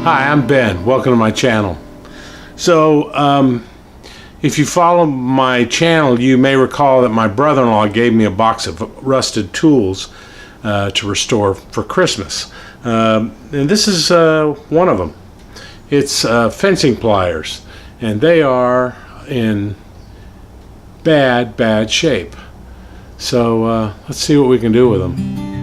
Hi, I'm Ben. Welcome to my channel. So, if you follow my channel, you may recall that my brother-in-law gave me a box of rusted tools to restore for Christmas. And this is one of them. It's fencing pliers, and they are in bad shape. So let's see what we can do with them.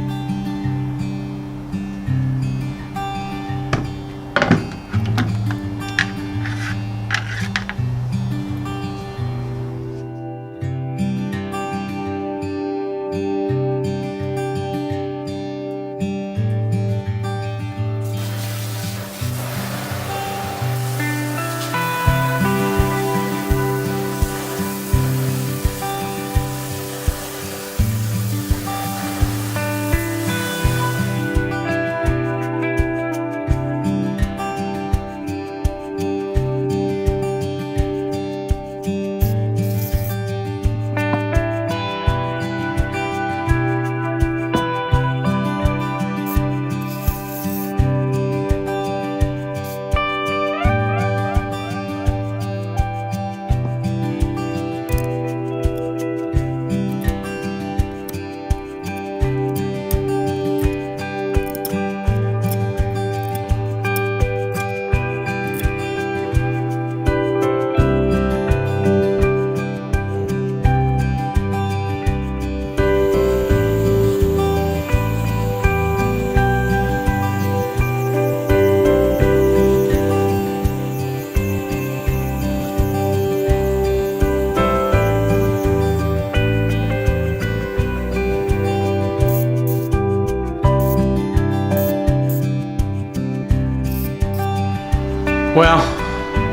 Well,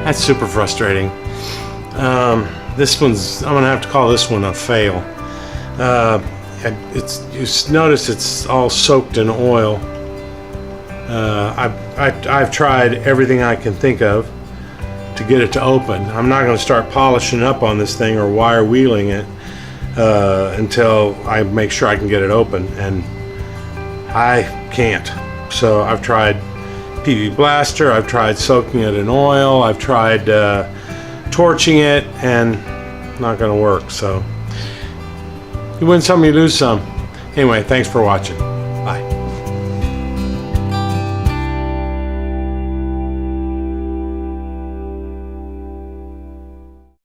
that's super frustrating. This one's, I'm gonna have to call this one a fail. You notice it's all soaked in oil. I've tried everything I can think of to get it to open. I'm not gonna start polishing up on this thing or wire wheeling it until I make sure I can get it open, and I can't. So I've tried PV blaster, I've tried soaking it in oil, I've tried torching it, and not gonna work. So you win some, you lose some. Anyway, thanks for watching.